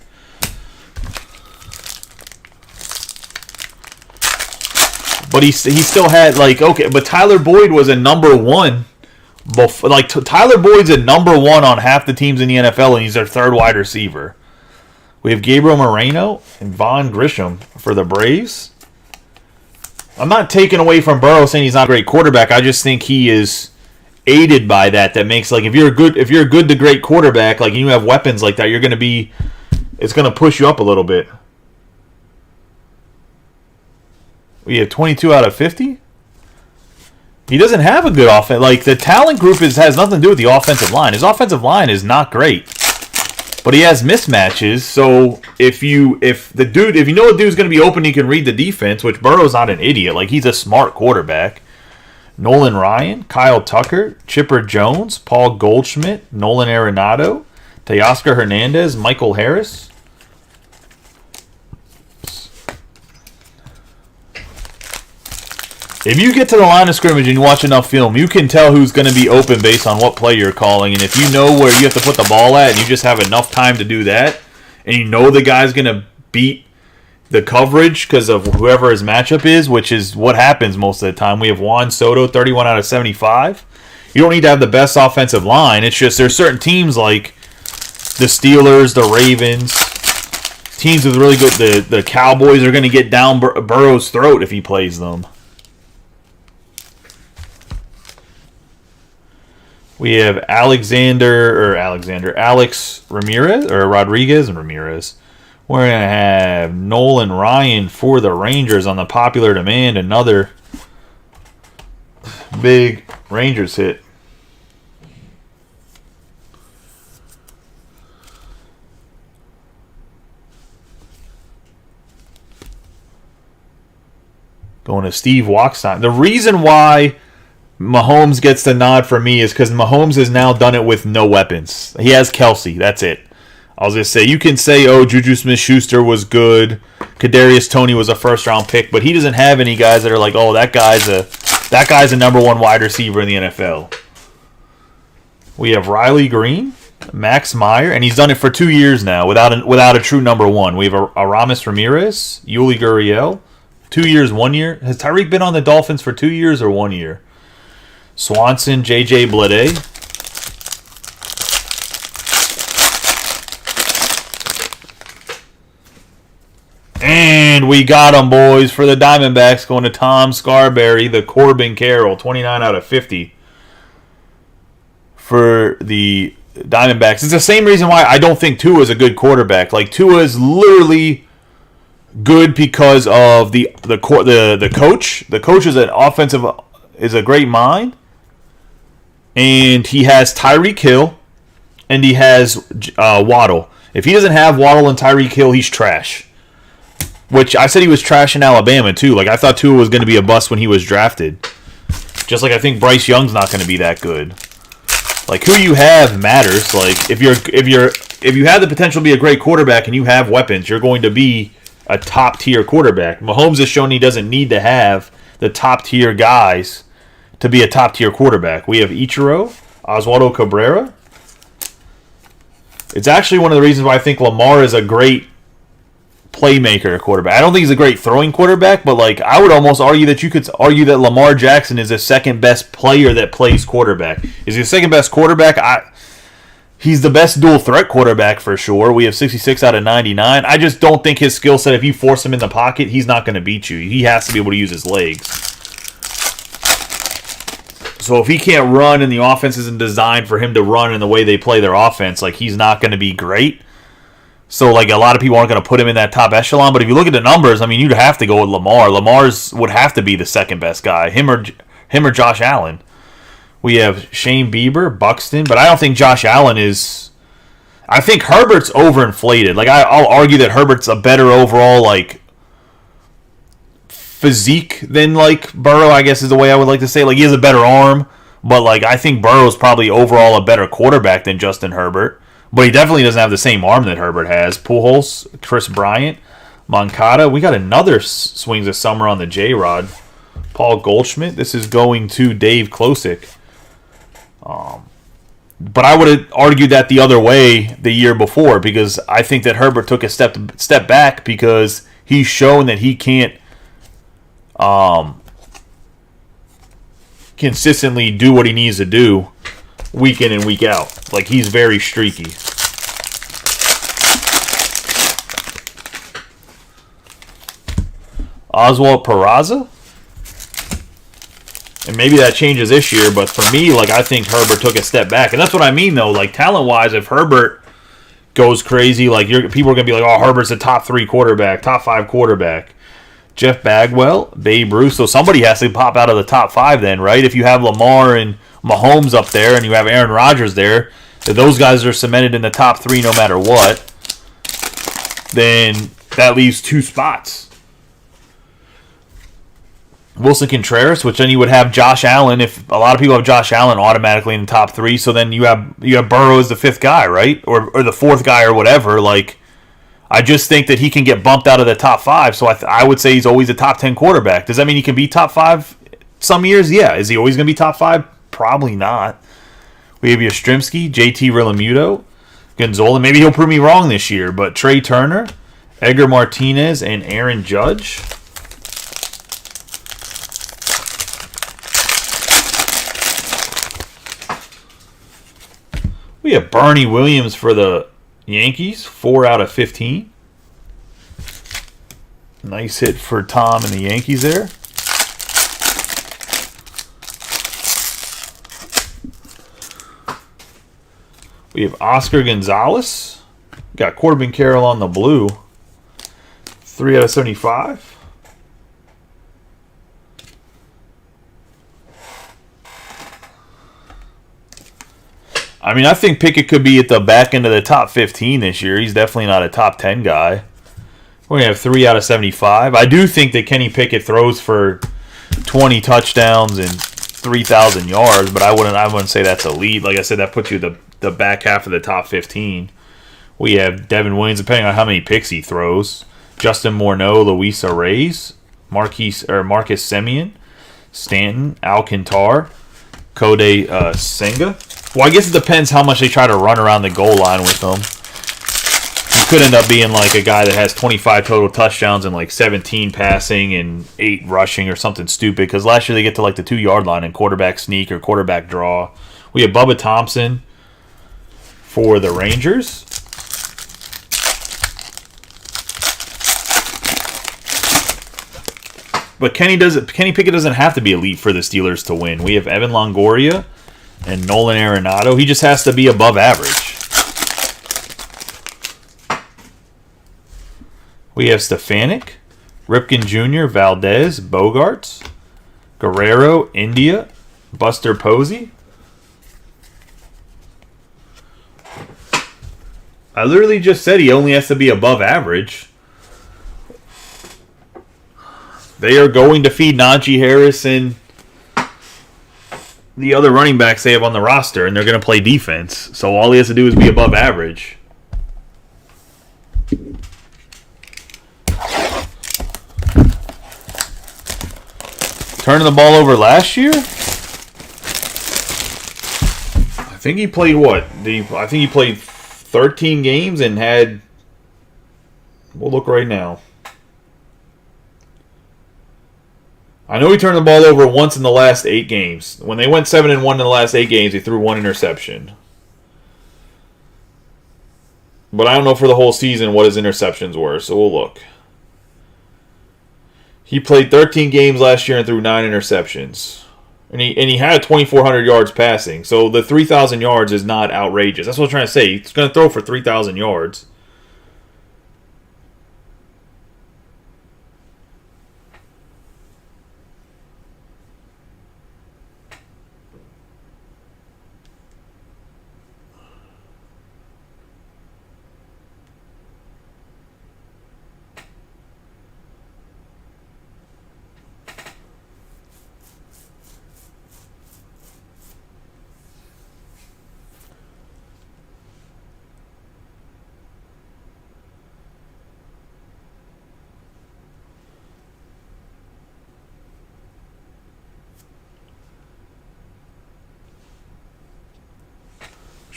But he still had, like, okay, but Tyler Boyd was a number 1. Like, Tyler Boyd's a number 1 on half the teams in the NFL, and he's their third wide receiver. We have Gabriel Moreno and Von Grisham for the Braves. I'm not taking away from Burrow saying he's not a great quarterback. I just think he is aided by that. That makes, like, if you're a good to great quarterback, like, and you have weapons like that, you're going to be, it's going to push you up a little bit. We have 22 out of 50. He doesn't have a good offense. Like, the talent group has nothing to do with the offensive line. His offensive line is not great, but he has mismatches. So if you know a dude's going to be open, he can read the defense. Which Burrow's not an idiot. Like, he's a smart quarterback. Nolan Ryan, Kyle Tucker, Chipper Jones, Paul Goldschmidt, Nolan Arenado, Teoscar Hernandez, Michael Harris. If you get to the line of scrimmage and you watch enough film, you can tell who's going to be open based on what play you're calling. And if you know where you have to put the ball at and you just have enough time to do that, and you know the guy's going to beat the coverage because of whoever his matchup is, which is what happens most of the time. We have Juan Soto, 31 out of 75. You don't need to have the best offensive line. It's just there's certain teams like the Steelers, the Ravens, teams with really good... The Cowboys are going to get down Burrow's throat if he plays them. We have Alex Ramirez, or Rodriguez and Ramirez. We're going to have Nolan Ryan for the Rangers on the popular demand. Another big Rangers hit. Going to Steve Walkstein. The reason why Mahomes gets the nod for me is because Mahomes has now done it with no weapons. He has Kelsey. That's it. I was going to say, you can say, oh, Juju Smith-Schuster was good. Kadarius Toney was a first-round pick. But he doesn't have any guys that are like, oh, that guy's a number 1 wide receiver in the NFL. We have Riley Green, Max Meyer, and he's done it for 2 years now without a true number 1. We have Aramis Ramirez, Yuli Gurriel, 2 years, 1 year. Has Tyreek been on the Dolphins for 2 years or 1 year? Swanson, J.J. Blade. And we got him, boys, for the Diamondbacks, going to Tom Scarberry, the Corbin Carroll, 29 out of 50 for the Diamondbacks. It's the same reason why I don't think Tua is a good quarterback. Like, Tua is literally good because of the coach. The coach is a great mind. And he has Tyreek Hill, and he has Waddle. If he doesn't have Waddle and Tyreek Hill, he's trash. Which I said he was trash in Alabama, too. Like, I thought Tua was going to be a bust when he was drafted. Just like I think Bryce Young's not going to be that good. Like, who you have matters. Like, if you have the potential to be a great quarterback and you have weapons, you're going to be a top-tier quarterback. Mahomes has shown he doesn't need to have the top-tier guys to be a top-tier quarterback. We have Ichiro, Oswaldo Cabrera. It's actually one of the reasons why I think Lamar is a great playmaker quarterback. I don't think he's a great throwing quarterback, but like I would almost argue that you could argue that Lamar Jackson is the second best player that plays quarterback. Is he the second best quarterback? He's the best dual threat quarterback for sure. We have 66 out of 99. I just don't think his skill set, if you force him in the pocket, he's not going to beat you. He has to be able to use his legs. So if he can't run and the offense isn't designed for him to run in the way they play their offense, like he's not going to be great. So like a lot of people aren't going to put him in that top echelon. But if you look at the numbers, I mean, you'd have to go with Lamar. Lamar's would have to be the second best guy. Him or Josh Allen. We have Shane Bieber, Buxton, but I don't think Josh Allen is. I think Herbert's overinflated. Like I'll argue that Herbert's a better overall like physique than like Burrow, I guess is the way I would like to say. Like he has a better arm, but like I think Burrow's probably overall a better quarterback than Justin Herbert. But he definitely doesn't have the same arm that Herbert has. Pujols, Chris Bryant, Moncada. We got another swings this summer on the J-Rod. Paul Goldschmidt. This is going to Dave Klosick. But I would have argued that the other way the year before because I think that Herbert took a step back because he's shown that he can't consistently do what he needs to do week in and week out. Like, he's very streaky. Oswald Peraza. And maybe that changes this year, but for me, like, I think Herbert took a step back. And that's what I mean, though. Like, talent-wise, if Herbert goes crazy, like, people are going to be like, oh, Herbert's a top 3 quarterback, top 5 quarterback. Jeff Bagwell, Babe Ruth. So somebody has to pop out of the top 5 then, right? If you have Lamar and Mahomes up there and you have Aaron Rodgers there, if those guys are cemented in the top 3 no matter what, then that leaves 2 spots. Wilson Contreras, which then you would have Josh Allen. If a lot of people have Josh Allen automatically in the top 3, so then you have Burrow as the 5th guy, right? Or the 4th guy or whatever. Like, I just think that he can get bumped out of the top 5, so I would say he's always a top 10 quarterback. Does that mean he can be top 5 some years? Yeah. Is he always going to be top 5? Probably not. We have Yastrzemski, JT Realmuto, Gonzola. Maybe he'll prove me wrong this year, but Trey Turner, Edgar Martinez, and Aaron Judge. We have Bernie Williams for the Yankees, 4 out of 15. Nice hit for Tom and the Yankees there. We have Oscar Gonzalez. Got Corbin Carroll on the blue, 3 out of 75. I mean, I think Pickett could be at the back end of the top 15 this year. He's definitely not a top 10 guy. We're going to have 3 out of 75. I do think that Kenny Pickett throws for 20 touchdowns and 3,000 yards, but I wouldn't say that's elite. Like I said, that puts you the back half of the top 15. We have Devin Williams, depending on how many picks he throws. Justin Morneau, Luis Reyes, Marcus Semien, Stanton, Alcantara, Kode Senga. Well, I guess it depends how much they try to run around the goal line with him. He could end up being like a guy that has 25 total touchdowns and like 17 passing and 8 rushing or something stupid. Because last year they get to like the 2-yard line in quarterback sneak or quarterback draw. We have Bubba Thompson for the Rangers. But Kenny Pickett doesn't have to be elite for the Steelers to win. We have Evan Longoria and Nolan Arenado. He just has to be above average. We have Stefanik, Ripken Jr., Valdez, Bogarts, Guerrero, India, Buster Posey. I literally just said he only has to be above average. They are going to feed Najee Harris and the other running backs they have on the roster, and they're going to play defense. So all he has to do is be above average. Turning the ball over last year? I think he played what? I think he played 13 games and had... We'll look right now. I know he turned the ball over once in the last 8 games. When they went 7-1 in the last 8 games, he threw 1 interception. But I don't know for the whole season what his interceptions were, so we'll look. He played 13 games last year and threw 9 interceptions. And he had 2,400 yards passing. So the 3,000 yards is not outrageous. That's what I'm trying to say. He's going to throw for 3,000 yards.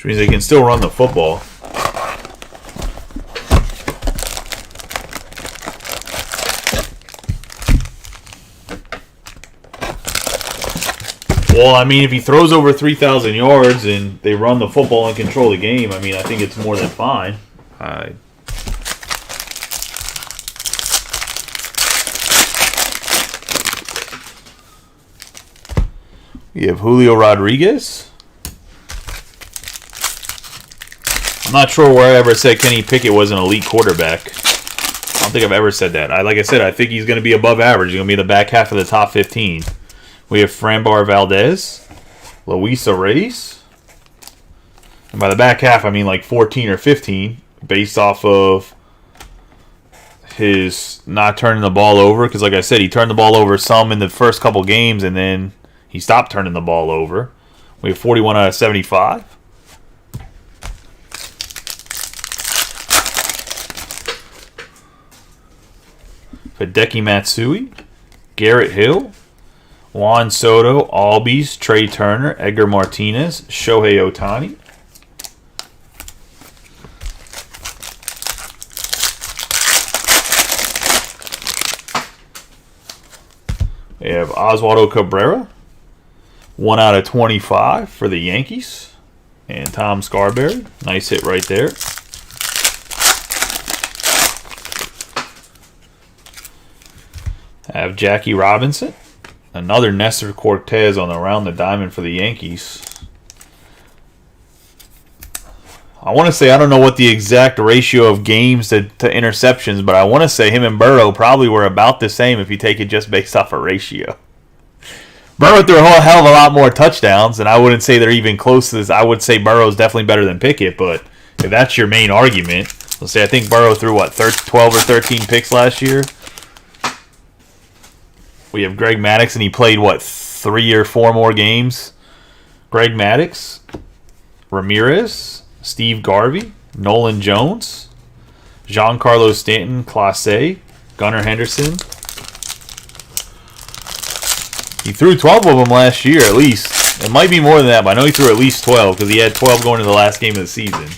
which means they can still run the football. Well, I mean, if he throws over 3,000 yards and they run the football and control the game, I mean, I think it's more than fine. We have Julio Rodriguez. I'm not sure where I ever said Kenny Pickett was an elite quarterback. I don't think I've ever said that. Like I said, I think he's going to be above average. He's going to be in the back half of the top 15. We have Frambar Valdez, Luis Reyes. And by the back half, I mean like 14 or 15, based off of his not turning the ball over. Because like I said, he turned the ball over some in the first couple games, and then he stopped turning the ball over. We have 41 out of 75. Hideki Matsui, Garrett Hill, Juan Soto, Albies, Trey Turner, Edgar Martinez, Shohei Ohtani. We have Oswaldo Cabrera, 1 out of 25 for the Yankees. And Tom Scarberry, nice hit right there. Have Jackie Robinson. Another Nestor Cortez on around the diamond for the Yankees. I want to say, I don't know what the exact ratio of games to interceptions, but I want to say him and Burrow probably were about the same if you take it just based off a ratio. Burrow threw a whole hell of a lot more touchdowns, and I wouldn't say they're even close to this. I would say Burrow's definitely better than Pickett, but if that's your main argument, let's say I think Burrow threw, 12 or 13 picks last year? We have Greg Maddux, and he played, 3 or 4 more games? Greg Maddux, Ramirez, Steve Garvey, Nolan Jones, Giancarlo Stanton, Clase, Gunnar Henderson. He threw 12 of them last year, at least. It might be more than that, but I know he threw at least 12, because he had 12 going into the last game of the season.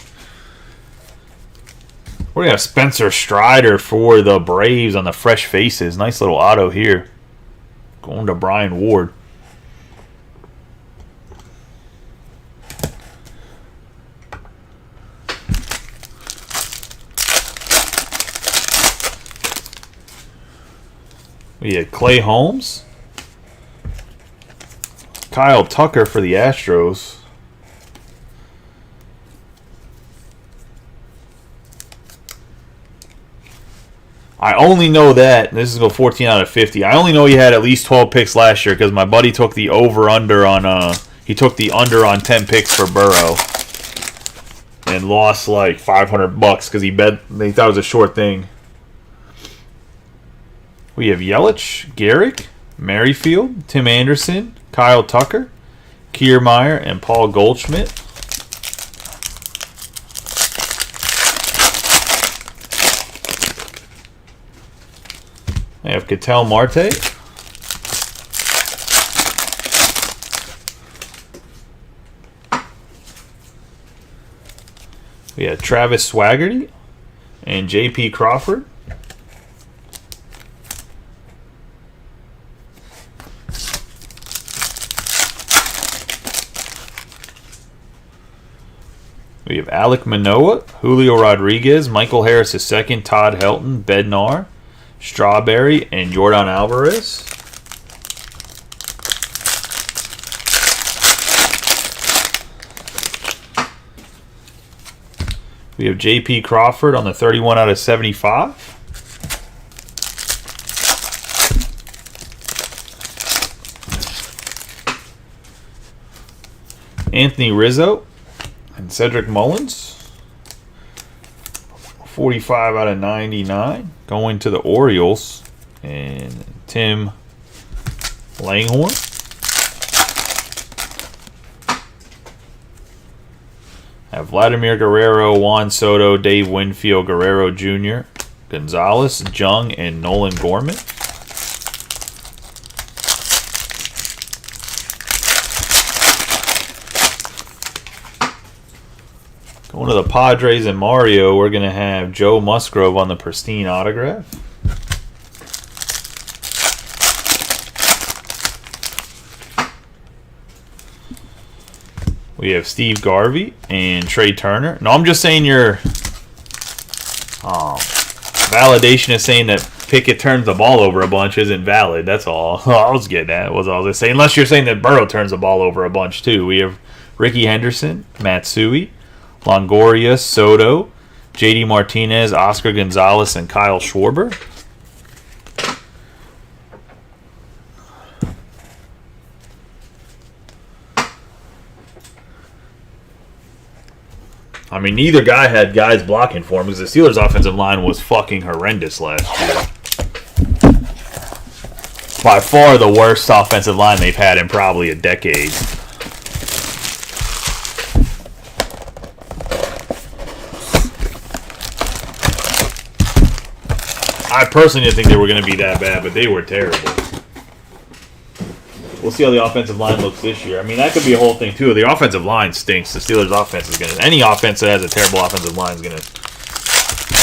We're going to have Spencer Strider for the Braves on the fresh faces. Nice little auto here. Going to Brian Ward. We had Clay Holmes. Kyle Tucker for the Astros. I only know that, this is go 14 out of 50. I only know he had at least 12 picks last year because my buddy took the over-under on, he took the under on 10 picks for Burrow. And lost like $500 because they thought it was a short thing. We have Yelich, Garrick, Merrifield, Tim Anderson, Kyle Tucker, Kiermaier, and Paul Goldschmidt. I have Ketel Marte. We have Travis Swaggerty and J.P. Crawford. We have Alek Manoah, Julio Rodriguez, Michael Harris II, Todd Helton, Bednar, Strawberry, and Yordan Alvarez. We have J.P. Crawford on the 31 out of 75. Anthony Rizzo and Cedric Mullins. 45 out of 99. Going to the Orioles. And Tim Langhorne. Have Vladimir Guerrero, Juan Soto, Dave Winfield, Guerrero Jr., Gonzalez, Jung, and Nolan Gorman. One of the Padres and Mario, we're going to have Joe Musgrove on the Pristine autograph. We have Steve Garvey and Trey Turner. No, I'm just saying your validation is saying that Pickett turns the ball over a bunch isn't valid. That's all. I was getting at. Was all I was saying. Unless you're saying that Burrow turns the ball over a bunch too. We have Ricky Henderson, Matsui, Longoria, Soto, J.D. Martinez, Oscar Gonzalez, and Kyle Schwarber. I mean, neither guy had guys blocking for him because the Steelers' offensive line was fucking horrendous last year. By far the worst offensive line they've had in probably a decade. I personally didn't think they were going to be that bad, but they were terrible. We'll see how the offensive line looks this year. I mean, that could be a whole thing, too. The offensive line stinks. The Steelers' offense is going to... Any offense that has a terrible offensive line is going to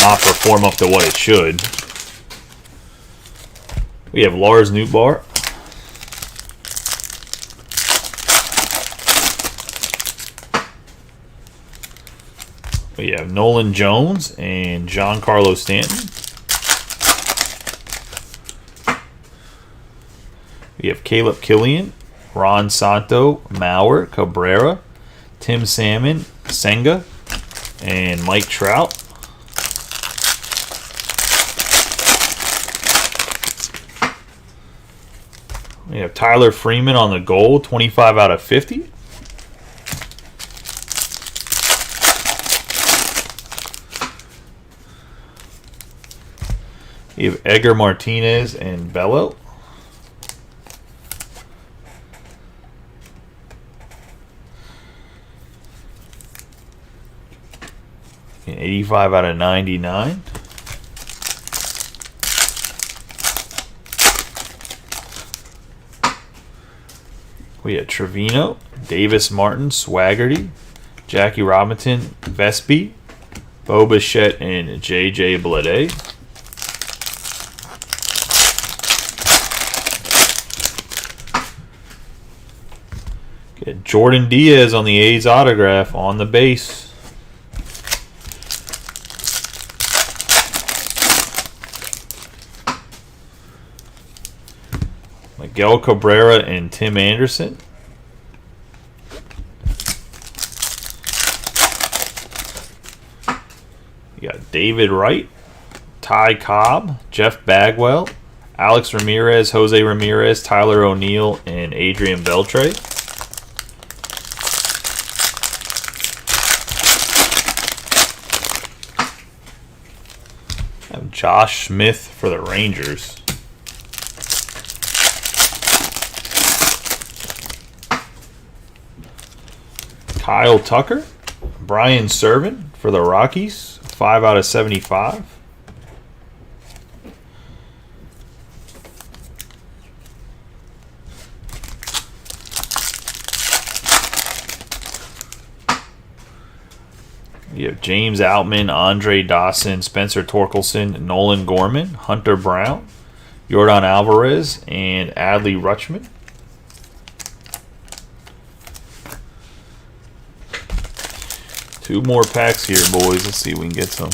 not perform up to what it should. We have Lars Nootbaar. We have Nolan Jones and Giancarlo Stanton. We have Caleb Killian, Ron Santo, Mauer, Cabrera, Tim Salmon, Senga, and Mike Trout. We have Tyler Freeman on the goal, 25 out of 50. We have Edgar Martinez and Bello. And 85 out of 99. We have Trevino, Davis Martin, Swaggerty, Jackie Robinson, Vespi, Bo Bichette, and J.J. Bleday. Get Jordan Diaz on the A's autograph on the base. Miguel Cabrera and Tim Anderson. You got David Wright, Ty Cobb, Jeff Bagwell, Alex Ramirez, Jose Ramirez, Tyler O'Neill, and Adrian Beltre. Have Josh Smith for the Rangers. Kyle Tucker, Brian Servin for the Rockies, 5 out of 75. You have James Outman, Andre Dawson, Spencer Torkelson, Nolan Gorman, Hunter Brown, Yordan Alvarez, and Adley Rutschman. Two more packs here, boys. Let's see if we can get some.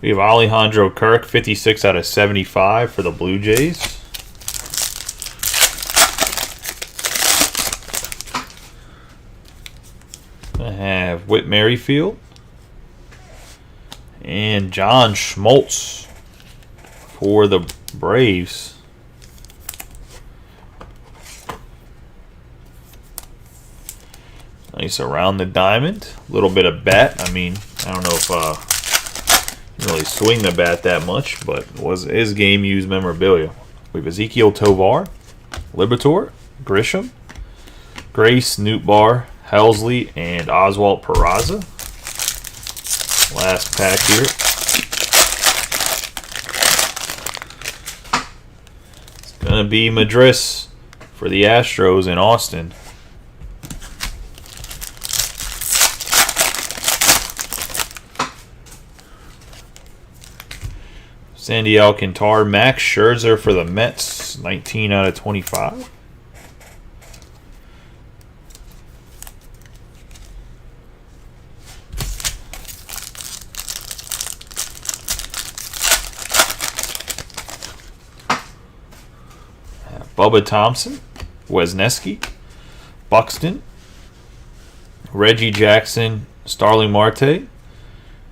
We have Alejandro Kirk, 56 out of 75 for the Blue Jays. I have Whit Merrifield and John Schmaltz for the Braves. Nice around the diamond. A little bit of bat. I mean, I don't know if you really swing the bat that much, but is game used memorabilia. We have Ezekiel Tovar, Liberatore, Grisham, Grace, Nootbaar, Helsley, and Oswalt Peraza. Last pack here. Gonna be Madris for the Astros in Austin. Sandy Alcantara, Max Scherzer for the Mets, 19 out of 25. Bubba Thompson, Wesneski, Buxton, Reggie Jackson, Starling Marte.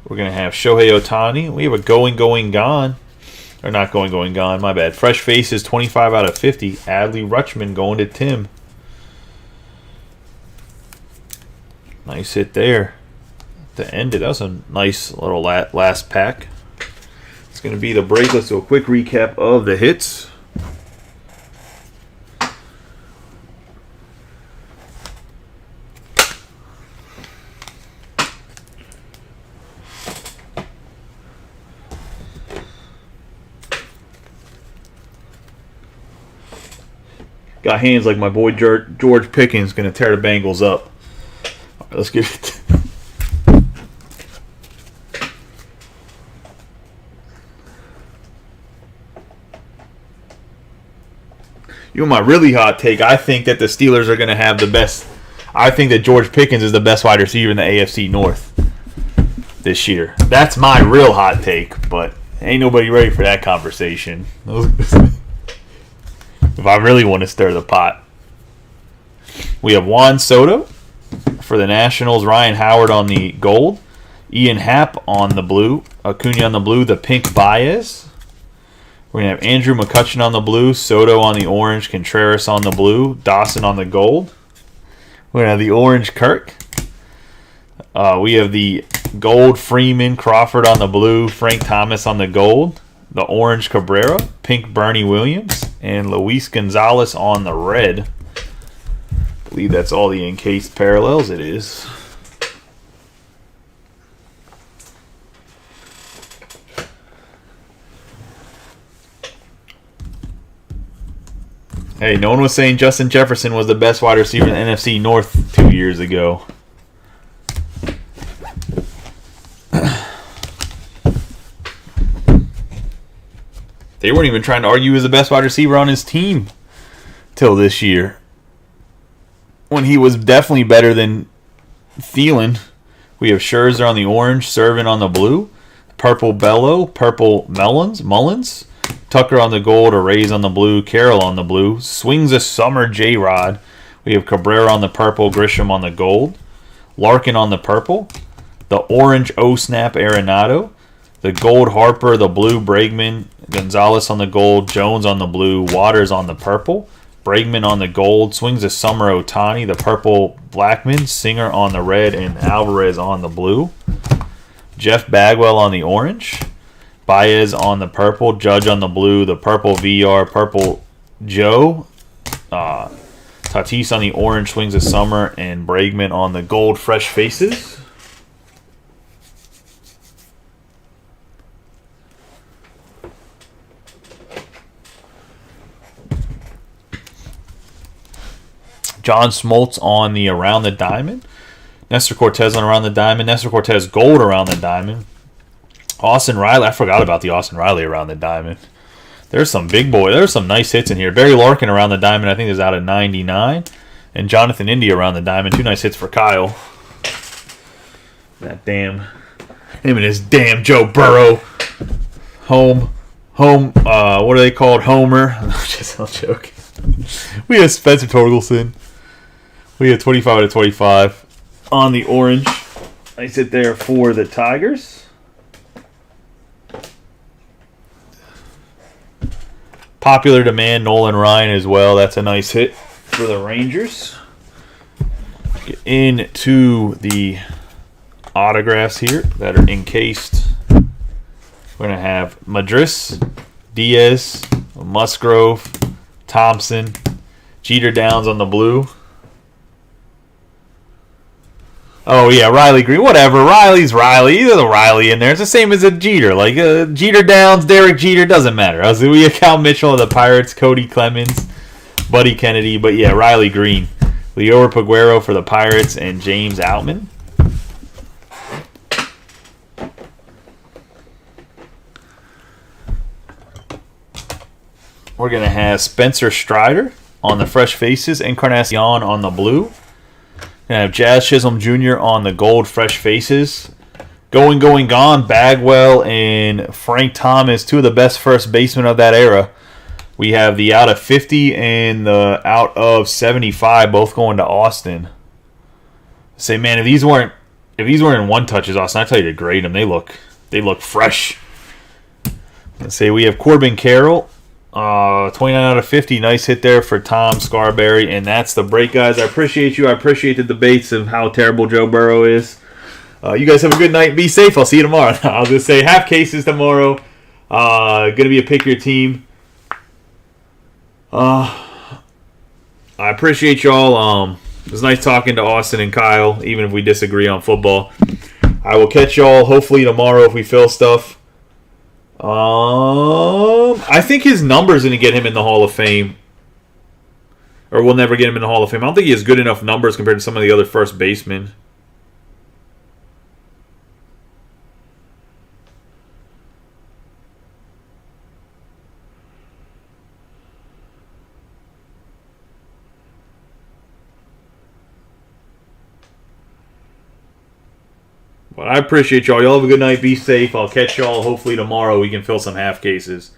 We're going to have Shohei Ohtani. We have a going, gone. Or not going, gone. My bad. Fresh Faces, 25 out of 50. Adley Rutschman going to Tim. Nice hit there. To end it. That was a nice little last pack. It's going to be the break. Let's do a quick recap of the hits. Got hands like my boy George Pickens, going to tear the Bengals up. All right, let's get it. You know my really hot take, I think that the Steelers are going to have the best. I think that George Pickens is the best wide receiver in the AFC North this year. That's my real hot take, but ain't nobody ready for that conversation. If I really want to stir the pot. We have Juan Soto for the Nationals, Ryan Howard on the gold, Ian Happ on the blue, Acuna on the blue, the pink Baez. We're going to have Andrew McCutcheon on the blue, Soto on the orange, Contreras on the blue, Dawson on the gold. We're going to have the orange Kirk. We have the gold Freeman, Crawford on the blue, Frank Thomas on the gold, the orange Cabrera, pink Bernie Williams, and Luis Gonzalez on the red. I believe that's all the encased parallels. It is. Hey, no one was saying Justin Jefferson was the best wide receiver in the NFC North 2 years ago. They weren't even trying to argue he was the best wide receiver on his team till this year, when he was definitely better than Thielen. We have Scherzer on the orange, Servant on the blue, purple Bello, purple Mullins, Tucker on the gold, Arrays on the blue, Carroll on the blue, Swings a Summer J-Rod. We have Cabrera on the purple, Grisham on the gold, Larkin on the purple, the orange O-Snap Arenado, the gold Harper, the blue Bregman, Gonzalez on the gold, Jones on the blue, Waters on the purple, Bregman on the gold, Swings a Summer Ohtani, the purple Blackman, Singer on the red, and Alvarez on the blue. Jeff Bagwell on the orange, Baez on the purple, Judge on the blue, the purple VR, purple Joe, Tatis on the orange, Swings a Summer, and Bregman on the gold Fresh Faces. John Smoltz on the Around the Diamond. Nestor Cortez on Around the Diamond. Nestor Cortez gold Around the Diamond. Austin Riley. I forgot about the Austin Riley Around the Diamond. There's some big boy. There's some nice hits in here. Barry Larkin Around the Diamond, I think, is out of 99. And Jonathan India Around the Diamond. 2 nice hits for Kyle. That damn. Him and his damn Joe Burrow. Home. What are they called? Homer. I'm joking. We have Spencer Torkelson. We have 25 out of 25 on the orange. Nice hit there for the Tigers. Popular demand, Nolan Ryan as well. That's a nice hit for the Rangers. Get into the autographs here that are encased. We're going to have Madris, Diaz, Musgrove, Thompson, Jeter Downs on the blue. Oh yeah, Riley Green. Whatever. Riley's Riley. There's a Riley in there. It's the same as a Jeter. Like Jeter Downs, Derek Jeter, doesn't matter. We have Cal Mitchell of the Pirates, Cody Clemens, Buddy Kennedy. But yeah, Riley Green, Leo Paguero for the Pirates, and James Outman. We're going to have Spencer Strider on the Fresh Faces, Encarnacion on the blue. We're going to have Jazz Chisholm Jr. on the gold Fresh Faces. Gone, Bagwell and Frank Thomas, two of the best first basemen of that era. We have the out of 50 and the out of 75, both going to Austin. Say, man, if these weren't in one touches, Austin, I tell you to grade them. They look fresh. Let's say we have Corbin Carroll. 29 out of 50. Nice hit there for Tom Scarberry. And that's the break, guys. I appreciate you. I appreciate the debates of how terrible Joe Burrow is. You guys have a good night. Be safe. I'll see you tomorrow. I'll just say half cases tomorrow. Going to be a pick your team. I appreciate y'all. It was nice talking to Austin and Kyle, even if we disagree on football. I will catch y'all hopefully tomorrow if we fill stuff. I think his numbers going to get him in the Hall of Fame. Or we'll never get him in the Hall of Fame. I don't think he has good enough numbers compared to some of the other first basemen. But I appreciate y'all. Y'all have a good night. Be safe. I'll catch y'all hopefully tomorrow. We can fill some half cases.